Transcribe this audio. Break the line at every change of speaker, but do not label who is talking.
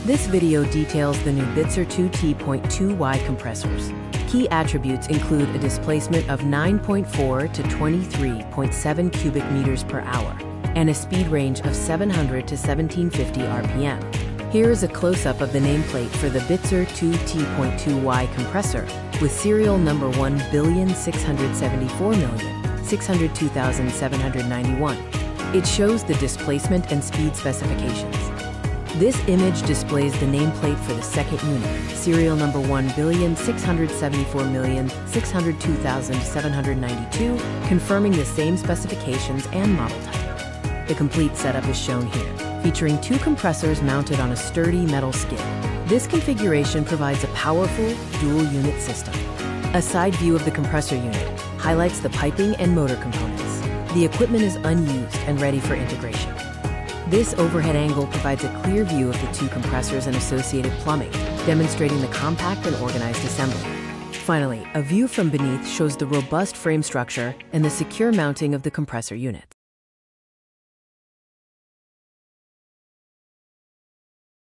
This video details the new Bitzer 2T.2Y compressors. Key attributes include a displacement of 9.4 to 23.7 cubic meters per hour and a speed range of 700 to 1750 RPM. Here is a close-up of the nameplate for the Bitzer 2T.2Y compressor with serial number 1,674,602,791. It shows the displacement and speed specifications. This image displays the nameplate for the second unit, serial number 1,674,602,792, confirming the same specifications and model type. The complete setup is shown here, featuring two compressors mounted on a sturdy metal skid. This configuration provides a powerful, dual-unit system. A side view of the compressor unit highlights the piping and motor components. The equipment is unused and ready for integration. This overhead angle provides a clear view of the two compressors and associated plumbing, demonstrating the compact and organized assembly. Finally, a view from beneath shows the robust frame structure and the secure mounting of the compressor unit.